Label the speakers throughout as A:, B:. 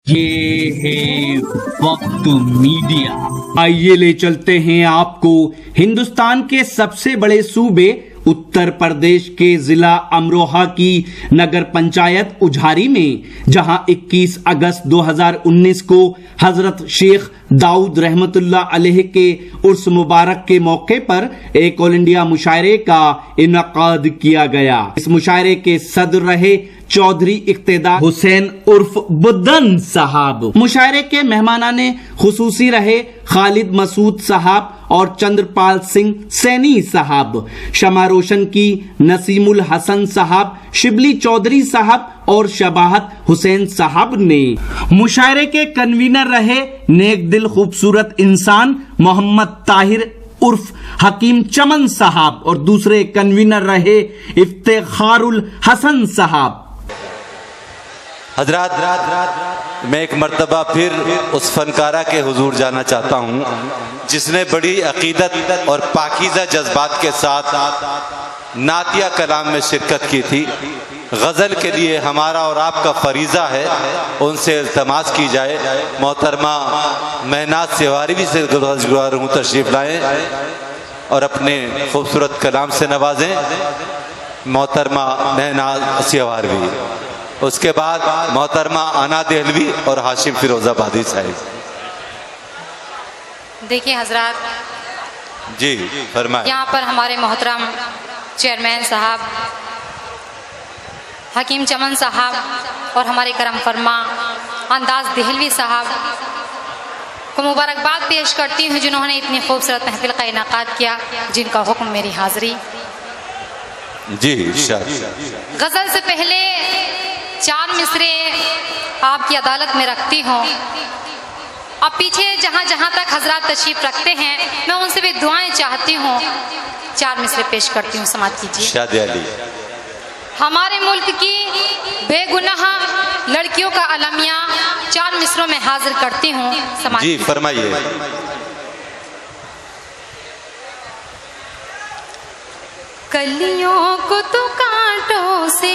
A: ये है वक्त मीडिया। आइए ले चलते हैं आपको हिंदुस्तान के सबसे बड़े सूबे उत्तर प्रदेश के जिला अमरोहा की नगर पंचायत उझारी में, जहां 21 अगस्त 2019 को हजरत शेख दाऊद रहमतुल्लाह अलैह के उर्स मुबारक के मौके पर एक ऑल इंडिया मुशायरे का इनकाद किया गया। इस मुशायरे के सदर रहे चौधरी इक्तेदार हुसैन उर्फ बुद्दन साहब। मुशायरे के मेहमानाने खुसूसी रहे खालिद मसूद साहब और चंद्रपाल सिंह सैनी साहब। शमा रोशन की नसीमुल हसन साहब, शिबली चौधरी साहब और शबाहत हुसैन साहब ने। मुशायरे के कन्वीनर रहे नेक दिल खूबसूरत इंसान मोहम्मद ताहिर उर्फ हकीम चमन साहब और दूसरे कन्वीनर रहे इफ्तिखारुल हसन साहब।
B: हजरात, मैं एक मर्तबा फिर उस फनकारा के हुजूर जाना चाहता हूँ जिसने बड़ी अकीदत और पाकीज़ा जज्बात के साथ नातिया कलाम में शिरकत की थी। गज़ल के लिए हमारा और आपका फरीज़ा है, उनसे इल्तमास की जाए मोहतरमा महनाज सेवारवी से गुज़ार हूँ तशरीफ़ लाएँ और अपने खूबसूरत कलाम से नवाजें मोहतरमा महनाज सेवारवी। उसके बाद मोहतरमा आना देहलवी और हाशिम फिरोजाबादी साहिब।
C: देखिए हजरात,
B: जी फरमाएं।
C: यहाँ पर हमारे मोहतरम चेयरमैन साहब हकीम चमन साहब और हमारे करम फरमा अंदाज देहलवी साहब को मुबारकबाद पेश करती हूँ जिन्होंने इतनी खूबसूरत महफिल का इनाकाद किया, जिनका हुक्म मेरी हाजिरी।
B: जी
C: गजल से पहले 4 मिसरे आपकी अदालत में रखती हूँ। अब पीछे जहाँ जहाँ तक हजरात तशरीफ रखते हैं मैं उनसे भी दुआएं चाहती हूँ। 4 मिसरे पेश करती हूँ, समात कीजिए। हमारे मुल्क की बेगुनाह लड़कियों का अलमिया 4 मिसरों में हाजिर करती हूँ, समात
B: जी फरमाइए।
C: कलियों को तो कांटों से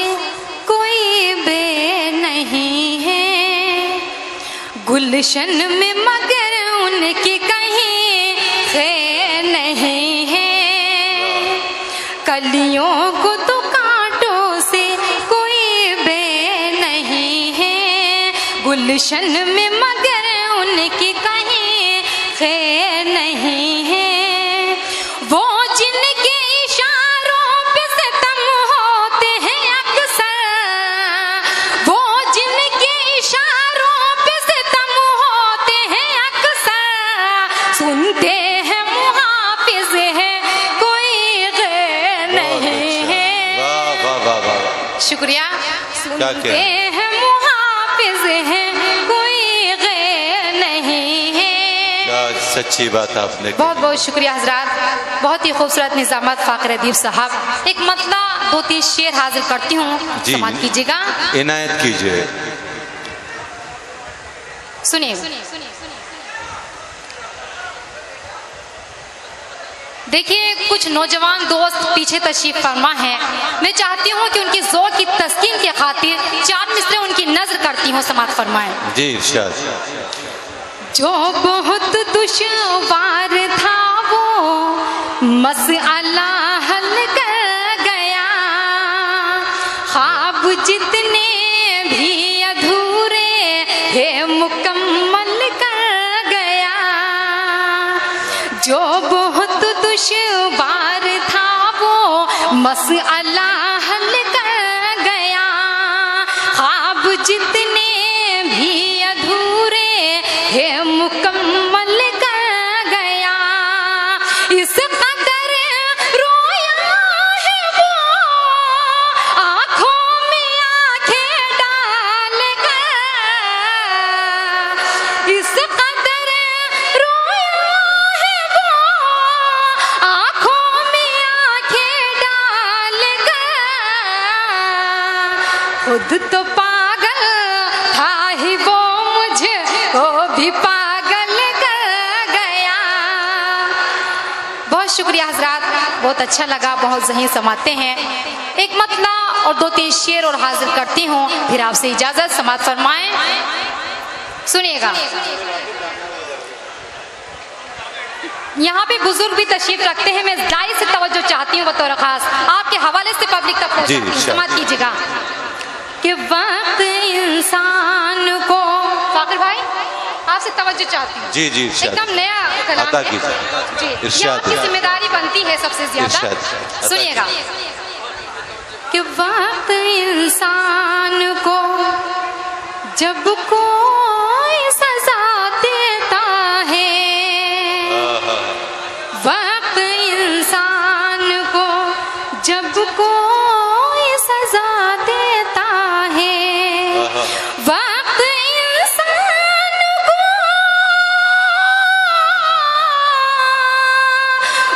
C: कोई बे नहीं है, गुलशन में मगर उनकी कहीं खैर नहीं है। कलियों को तो कांटों से कोई बे नहीं है, गुलशन में मगर उनकी कहीं खैर नहीं है। वो जिनके शुक्रिया। सुनते हैं मुहाफिज हैं, कोई गैर नहीं है।
B: क्या सच्ची बात आपने।
C: बहुत बहुत शुक्रिया हजरात, बहुत ही खूबसूरत निजामत फाखर अदीब साहब। एक मतला 2-3 शेर हाजिर करती हूँ, समात कीजिएगा,
B: इनायत कीजिए।
C: सुनिए। देखिए, कुछ नौजवान दोस्त पीछे तशरीफ फरमा हैं। मैं चाहती हूँ कि उनकी ज़ौक़ की तस्कीन के खातिर 4 मिसरे उनकी नज़र करती हूँ, समात फरमाएं। जी इरशाद। जो बहुत दुश्वार था वो मसला हल कर गया, ख्वाब जितने भी अधूरे है मुकम्मल कर गया। जो बहुत दुश्वार था वो मसला हल कर गया, ख्वाब जितने भी अधूरे है मुकम्मल कर गया। इस कदर रोया है वो आँखों में आँखें डाल कर, इस कदर रोया है वो आँखों में आँखें डाल कर। खुद तो पागल था ही वो, मुझको भी पागल कर गया। बहुत शुक्रिया हजरात, बहुत अच्छा लगा, बहुत ज़हीन समाते हैं। एक मतला और 2-3 शेर और हाजिर करती हूँ, फिर आपसे इजाज़त, समात फरमाएं। सुनिएगा, यहाँ पे बुजुर्ग भी तशरीफ रखते हैं। मैं दाई से तवज्जो चाहती हूँ बतौर खास, आपके हवाले से पब्लिक तक पहुँचाती हूँ, समाप्त कीजिएगा कि वक्त इंसान को, फाकिर भाई आपसे तवज्जो चाहती हूँ।
B: जी जी,
C: एकदम नया कलाम
B: अता
C: है
B: कीजिए।
C: जी, ये आपकी जिम्मेदारी बनती है सबसे ज्यादा। सुनिएगा कि वक्त इंसान को जब कोई सजा देता है, वक्त इंसान को जब कोई सजा देता है, वक्त इंसान को,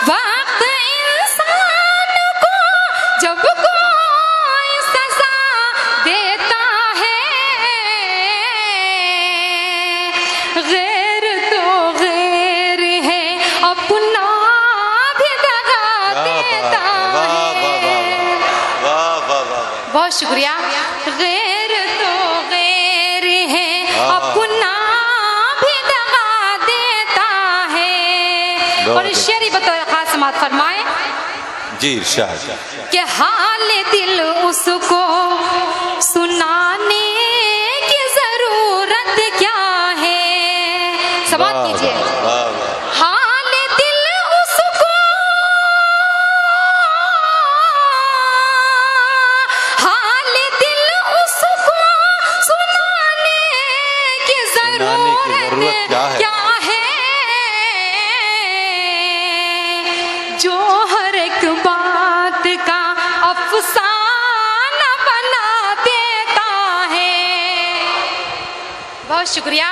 C: वक्त इंसान को जब कोई सजा देता है, गैर तो गैर है अपना भी दगा देता है। बहुत शुक्रिया। गैर तो गैर है अपना भी दगा देता है। और शेरी बतौर खास समात फरमाए
B: जी, इरशाद
C: कि हाल दिल उसको सुनाने की जरूरत क्या है। समाप्त कीजिए। हाल दिल उसको, हाल दिल उसको सुनाने की जरूरत क्या है, जो हर एक बात का अफसाना बना देता है। बहुत शुक्रिया।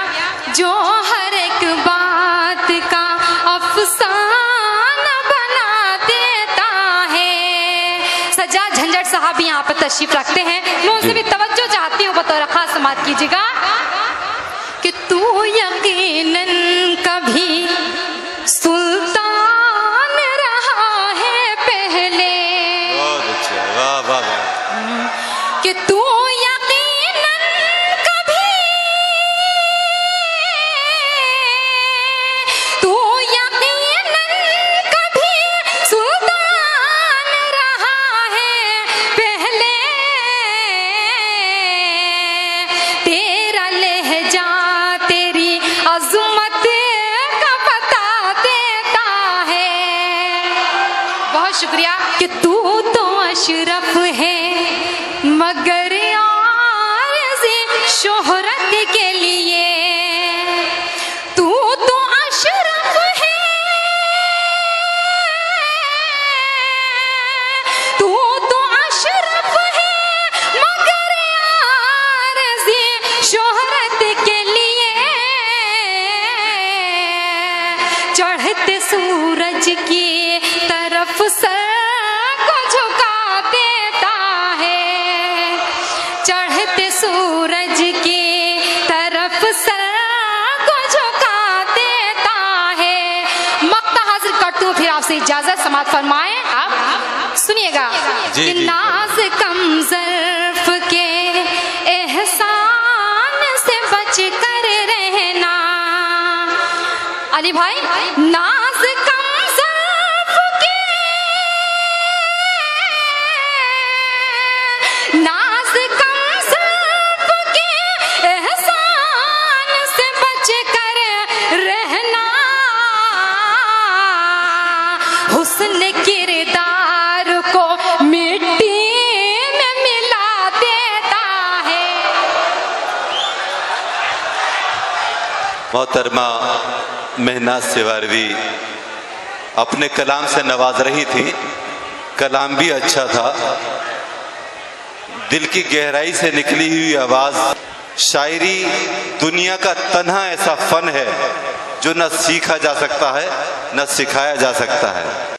C: जो हर एक बात का अफसाना बना देता है। सज्जाद झंझट साहब यहाँ पर तशरीफ रखते हैं, मैं उनसे भी तवज्जो चाहती हूँ बतौर खास समात कीजिएगा कि तू यकीनन कभी सुल्तान रहा है पहले, कि तू यकीनन कभी, तू यकीनन कभी सुल्तान रहा है पहले, तेरा लहजा तेरी अज़मत का पता देता है। बहुत शुक्रिया। कि तू तो अशरफ है मगर आरज़ी शोहरत के लिए, तू तो अशरफ है, तू तो अशरफ है मगर आरज़ी शोहरत के लिए, चढ़ते सूरज की तरफ सर को झुका देता है, चढ़ते सूरज की तरफ सर को झुका देता है। मक्ता हाजिर करती हूँ, फिर आपसे इजाजत, समात फरमाएं। आप सुनिएगा कि नाज कम ज़र्फ के एहसान से बच कर रहना। अली भाई, नाज कम ज़र्फ के, नाज कम ज़र्फ के एहसान से बच कर रहना। हुस्न किरदार को मिट्टी में मिला देता है।
B: मोहतरमा मेहनाज सेवारवी अपने कलाम से नवाज रही थी। कलाम भी अच्छा था, दिल की गहराई से निकली हुई आवाज। शायरी दुनिया का तन्हा ऐसा फन है जो न सीखा जा सकता है न सिखाया जा सकता है।